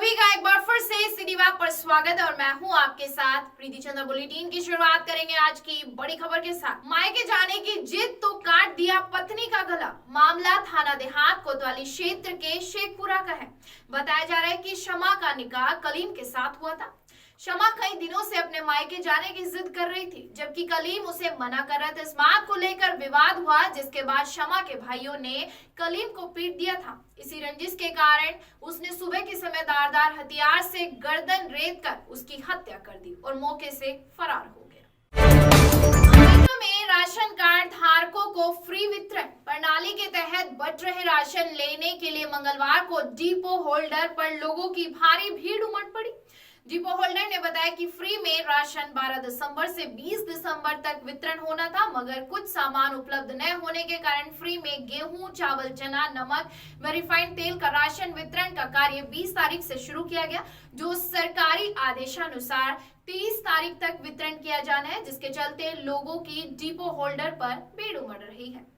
सभी का एक बार फिर से सिटीवाप पर स्वागत है और मैं हूं आपके साथ प्रीति चंद्र। बुलेटिन की शुरुआत करेंगे आज की बड़ी खबर के साथ। मायके जाने की जिद तो काट दिया पत्नी का गला। मामला थाना देहात कोतवाली क्षेत्र के शेखपुरा का है। बताया जा रहा है कि शमा का निकाह कलीम के साथ हुआ था। शमा कई दिनों से अपने मायके जाने की जिद कर रही थी, जबकि कलीम उसे मना कर रहे थे। इस बात को लेकर विवाद हुआ, जिसके बाद शमा के भाइयों ने कलीम को पीट दिया था। इसी रंजिश के कारण उसने सुबह के समय धारदार हथियार से गर्दन रेत कर उसकी हत्या कर दी और मौके से फरार हो गया। अमेरिका में राशन कार्ड धारकों को फ्री वितरण प्रणाली के तहत बंट रहे राशन लेने के लिए मंगलवार को डिपो होल्डर पर लोगों की भारी भीड़ उमड़ पड़ी। डिपो होल्डर ने बताया कि फ्री में राशन 12 दिसंबर से 20 दिसंबर तक वितरण होना था, मगर कुछ सामान उपलब्ध न होने के कारण फ्री में गेहूं, चावल, चना, नमक व रिफाइंड तेल का राशन वितरण का कार्य 20 तारीख से शुरू किया गया, जो सरकारी आदेशानुसार 30 तारीख तक वितरण किया जाना है, जिसके चलते लोगों की डिपो होल्डर पर भीड़ उमड़ रही है।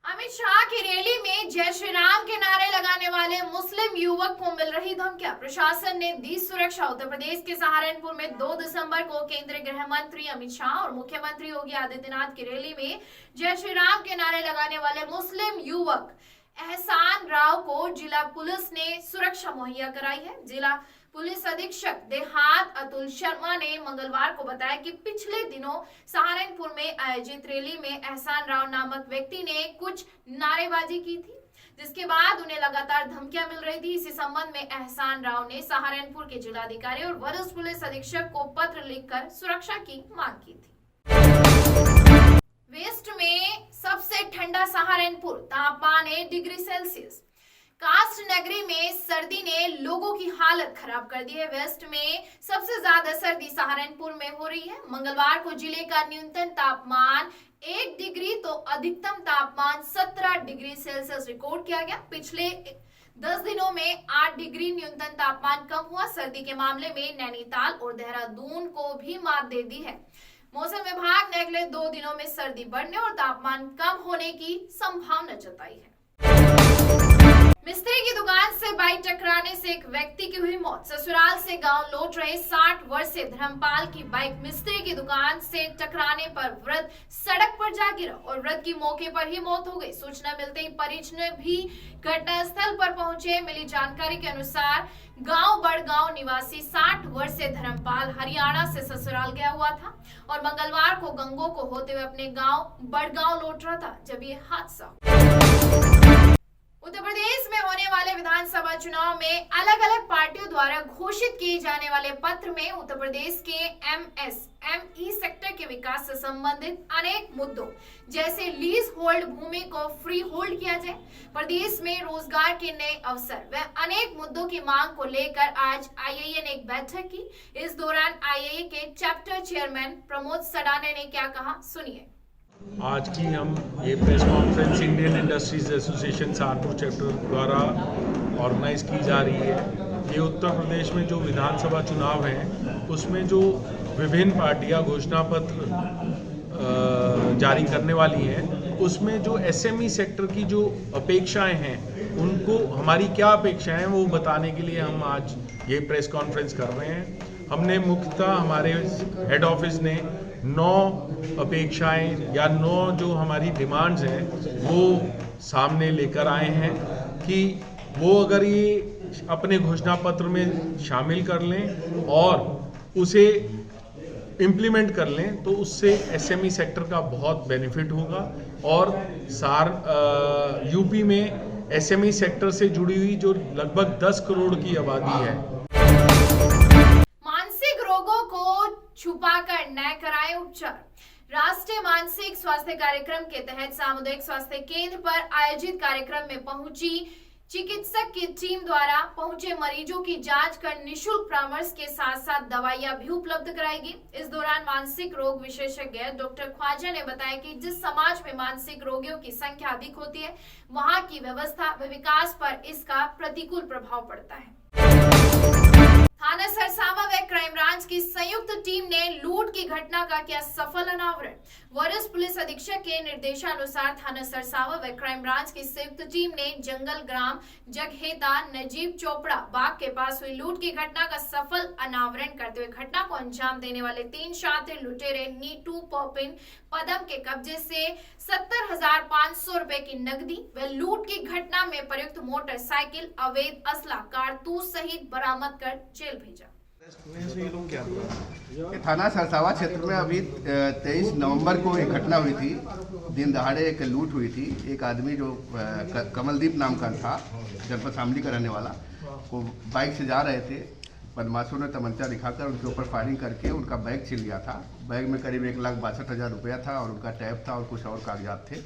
अमित शाह की रैली में जय श्री राम के नारे लगाने वाले मुस्लिम युवक को मिल रही धमकियां। प्रशासन ने दी सुरक्षा। उत्तर प्रदेश के सहारनपुर में 2 दिसंबर को केंद्रीय गृह मंत्री अमित शाह और मुख्यमंत्री योगी आदित्यनाथ की रैली में जय श्री राम के नारे लगाने वाले मुस्लिम युवक एहसान राव को जिला पुलिस ने सुरक्षा मुहैया कराई है। जिला पुलिस अधीक्षक देहात अतुल शर्मा ने मंगलवार को बताया कि पिछले दिनों सहारनपुर में आयोजित रैली में एहसान राव नामक व्यक्ति ने कुछ नारेबाजी की थी, जिसके बाद उन्हें लगातार धमकियां मिल रही थी। इसी संबंध में एहसान राव ने सहारनपुर के जिलाधिकारी और वरिष्ठ पुलिस अधीक्षक को पत्र लिखकर सुरक्षा की मांग की थी। वेस्ट में सबसे ठंडा सहारनपुर, तापमान 1 डिग्री सेल्सियस। कास्ट नगरी में सर्दी ने लोगों की हालत खराब कर दी है। वेस्ट में सबसे ज्यादा सर्दी सहारनपुर में हो रही है। मंगलवार को जिले का न्यूनतम तापमान 1 डिग्री तो अधिकतम तापमान 17 डिग्री सेल्सियस रिकॉर्ड किया गया। पिछले 10 दिनों में 8 डिग्री न्यूनतम तापमान कम हुआ। सर्दी के मामले में नैनीताल और देहरादून को भी मात दे दी है। मौसम विभाग ने अगले 2 दिनों में सर्दी बढ़ने और तापमान कम होने की संभावना जताई है। मिस्त्री की दुकान से बाइक टकराने से एक व्यक्ति की हुई मौत। ससुराल से गांव लौट रहे 60 वर्षीय धर्मपाल की बाइक मिस्त्री की दुकान से टकराने पर वृद्ध सड़क पर जा गिरा और वृद्ध की मौके पर ही मौत हो गई। सूचना मिलते ही परिजन भी घटनास्थल पर पहुंचे। मिली जानकारी के अनुसार गांव बड़गांव निवासी 60 वर्षीय धर्मपाल हरियाणा से ससुराल गया हुआ था और मंगलवार को गंगो को होते हुए अपने गांव बड़गांव लौट रहा था, जब ये हादसा। उत्तर प्रदेश में होने वाले विधानसभा चुनाव में अलग अलग पार्टियों द्वारा घोषित किए जाने वाले पत्र में उत्तर प्रदेश के एमएसएमई सेक्टर के विकास से संबंधित अनेक मुद्दों जैसे लीज होल्ड भूमि को फ्री होल्ड किया जाए, प्रदेश में रोजगार के नए अवसर व अनेक मुद्दों की मांग को लेकर आज आईआईए ने एक बैठक की। इस दौरान आईआईए के चैप्टर चेयरमैन प्रमोद सडाने ने क्या कहा, सुनिए। आज की हम ये press conference Indian industries association Saharanpur chapter द्वारा ऑर्गेनाइज की जा रही है। ये उत्तर प्रदेश में जो विधानसभा चुनाव हैं उसमें जो विभिन्न पार्टियां घोषणा पत्र जारी करने वाली हैं, उसमें जो एसएमई सेक्टर की जो अपेक्षाएं हैं उनको हमारी क्या अपेक्षाएं हैं वो बताने के लिए हम आज ये प्रेस कॉन्फ्रेंस कर रहे हैं। हमने मुख्यतः हमारे हेड ऑफिस ने 9 अपेक्षाएं या 9 जो हमारी डिमांड्स हैं वो सामने लेकर आए हैं कि वो अगर ये अपने घोषणा पत्र में शामिल कर लें और उसे इम्प्लीमेंट कर लें तो उससे एसएमई सेक्टर का बहुत बेनिफिट होगा और यूपी में एसएमई सेक्टर से जुड़ी हुई जो लगभग 10 करोड़ की आबादी है, छुपाकर न कराए उपचार। राष्ट्रीय मानसिक स्वास्थ्य कार्यक्रम के तहत सामुदायिक स्वास्थ्य केंद्र पर आयोजित कार्यक्रम में पहुंची चिकित्सक की टीम द्वारा पहुंचे मरीजों की जांच कर निशुल्क परामर्श के साथ साथ दवाइयां भी उपलब्ध कराएगी। इस दौरान मानसिक रोग विशेषज्ञ डॉक्टर ख्वाजा ने बताया कि जिस समाज में मानसिक रोगियों की संख्या अधिक होती है, वहां की व्यवस्था व विकास पर इसका प्रतिकूल प्रभाव पड़ता है। थाना सरसावा व क्राइम ब्रांच की संयुक्त टीम ने लूट की घटना का किया सफल अनावरण। वरिष्ठ पुलिस अधीक्षक के निर्देशानुसार थाना सरसावा व क्राइम ब्रांच की संयुक्त टीम ने जंगल ग्राम जगहेता नजीब चोपड़ा बाग के पास हुई लूट की घटना का सफल अनावरण करते हुए घटना को अंजाम देने वाले 3 शातिर लुटेरे नीटू पॉपिन पदम के कब्जे से 70,500 रुपए की नकदी व लूट की घटना में प्रयुक्त मोटरसाइकिल, अवैध असला, कारतूस सहित बरामद कर जेल भेजा। थाना सरसावा क्षेत्र में अभी 23 नवंबर को एक घटना हुई थी। दिन दहाड़े एक लूट हुई थी। एक आदमी जो कमलदीप नाम का था, जनपद शामली का रहने वाला, वो बाइक से जा रहे थे। बदमाशों ने तमंचा दिखाकर उनके ऊपर फायरिंग करके उनका बैग छीन लिया था। बैग में करीब 1,62,000 रुपया था और उनका टैब था और कुछ और कागजात थे।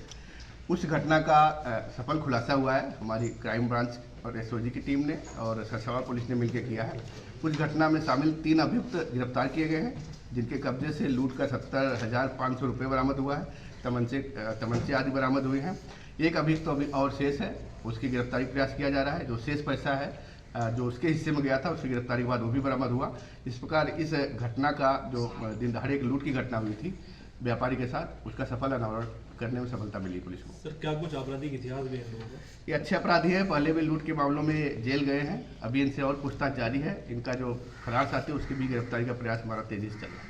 उस घटना का सफल खुलासा हुआ है हमारी क्राइम ब्रांच और एसओजी की टीम ने और सरसावा पुलिस ने मिलकर किया है। उस घटना में शामिल 3 अभियुक्त गिरफ्तार किए गए हैं, जिनके कब्जे से लूट का 70,500 रुपये बरामद हुआ है। तमंचे आदि बरामद हुए हैं। एक अभियुक्त तो अभी और शेष है, उसकी गिरफ्तारी प्रयास किया जा रहा है। जो शेष पैसा है जो उसके हिस्से में गया था, उसकी गिरफ्तारी के बाद वो भी बरामद हुआ। इस प्रकार इस घटना का जो दिन दहाड़े एक लूट की घटना हुई थी व्यापारी के साथ, उसका सफल अनावरण करने में सफलता मिली पुलिस को। सर, क्या कुछ आपराधिक इतिहास भी है लोगों का? ये अच्छे अपराधी है, पहले भी लूट के मामलों में जेल गए हैं। अभी इनसे और पूछताछ जारी है। इनका जो फरार साथी है उसकी भी गिरफ्तारी का प्रयास हमारा तेजी से चल रहा है।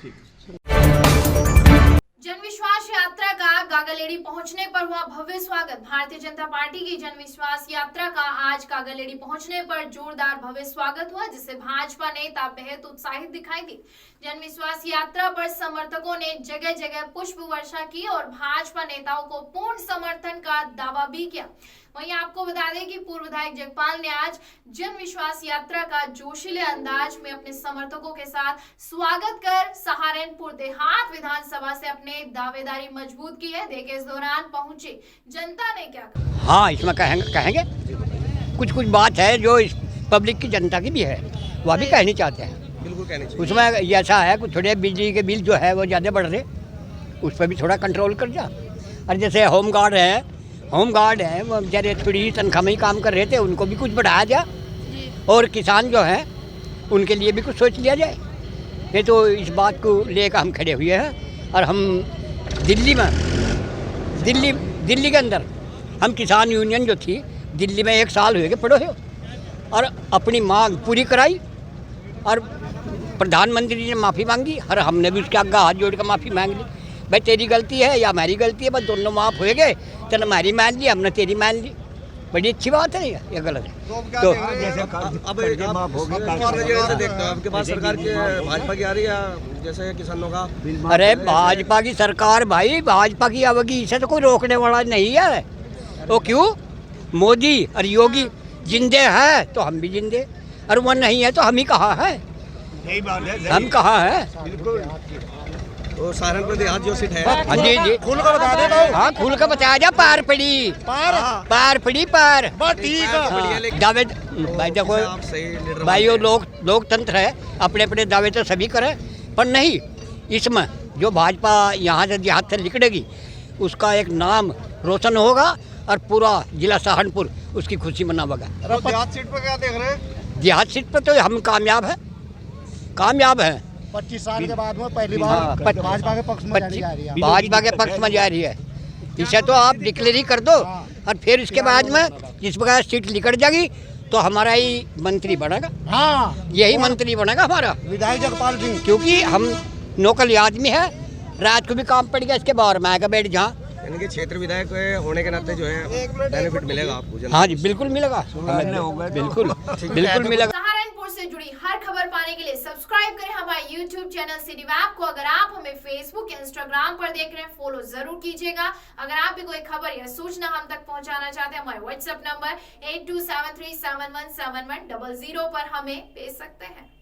ठीक। जन विश्वास यात्रा का कागालेड़ी पहुंचने पर हुआ भव्य स्वागत। भारतीय जनता पार्टी की जन विश्वास यात्रा का आज कागालेड़ी पहुंचने पर जोरदार भव्य स्वागत हुआ, जिससे भाजपा नेता बेहद उत्साहित दिखाई दी। जन विश्वास यात्रा पर समर्थकों ने जगह जगह पुष्प वर्षा की और भाजपा नेताओं को पूर्ण समर्थन का दावा भी किया। वहीं आपको बता दें कि पूर्व विधायक जगपाल ने आज जन विश्वास यात्रा का जोशीले अंदाज में अपने समर्थकों के साथ स्वागत कर सहारनपुर देहात विधानसभा से अपने दावेदारी मजबूत की है। देखिए इस दौरान पहुंचे जनता ने क्या कहा। हाँ, इसमें कहेंगे कुछ बात है जो इस पब्लिक की जनता की भी है, वह भी कहनी चाहते हैं। बिल्कुल कहनी चाहिए। उसमें ऐसा है कुछ थोड़े बिजली के बिल जो है वो ज़्यादा बढ़ रहे, उस पर भी थोड़ा कंट्रोल कर जा। और जैसे होमगार्ड है वो बेचारे थोड़ी तनख्वाह में ही काम कर रहे थे, उनको भी कुछ बढ़ाया जाए और किसान जो हैं उनके लिए भी कुछ सोच लिया जाए। ये तो इस बात को लेकर हम खड़े हुए हैं। और हम दिल्ली के अंदर हम किसान यूनियन जो थी दिल्ली में 1 साल हुए पड़े हो और अपनी मांग पूरी कराई और प्रधानमंत्री जी ने माफ़ी मांगी और हमने भी उसके आगे हाथ जोड़ कर माफ़ी मांग ली। भाई तेरी गलती है या हमारी गलती है, बस दोनों माफ़ हो गए। चल हमारी मान ली, हमने तेरी मान ली, बड़ी अच्छी बात है। ये गलत है तो अब आपके पास सरकार की भाजपा की आ रही है जैसे किसानों का। अरे भाजपा की सरकार, भाई भाजपा की आवेगी, इसे तो कोई रोकने वाला नहीं है। वो क्यों? मोदी और योगी जिंदे है तो हम भी जिंदे, और वो नहीं है तो हम ही कहाँ है, हम कहाँ है। तो सहारनपुर देहात जो सीट है, हाँ जी खुल का बता दे। हाँ खुल का बताया जा, पार पड़ी पार दावे। भाई देखो भाई, वो लोकतंत्र है, अपने अपने दावे तो सभी करें, पर नहीं इसमें जो भाजपा यहाँ से देहात से निकलेगी उसका एक नाम रोशन होगा और पूरा जिला सहारनपुर उसकी खुशी मनावेगा। देहात सीट पर क्या देख रहे हैं? देहात सीट पर तो हम कामयाब हैं 25 साल के बाद में पहली बार भाजपा के पक्ष में जा रही है। भाजपा के पक्ष में जा रही है, इसे तो आप डिक्लेयर ही कर दो और फिर इसके बाद में जिस प्रकार सीट निकल जाएगी तो हमारा ही मंत्री बनेगा। हाँ, यही मंत्री बनेगा हमारा विधायक जगपाल सिंह, क्योंकि हम नौकरी आदमी है, रात को भी काम पड़ गया, इसके बाद मैं का बैठ जहाँ यानी कि क्षेत्र विधायक होने के नाते जो है बेनिफिट मिलेगा आपको। हाँ जी बिल्कुल मिलेगा, बिल्कुल मिलेगा। सहारनपुर से जुड़ी हर खबर पाने के लिए सब्सक्राइब करें हमारे YouTube चैनल सिटी वैब को। अगर आप हमें Facebook, Instagram पर देख रहे हैं, फॉलो जरूर कीजिएगा। अगर आप भी कोई खबर या सूचना हम तक पहुंचाना चाहते हैं, हमारे WhatsApp नंबर 8273717100 पर हमें भेज सकते हैं।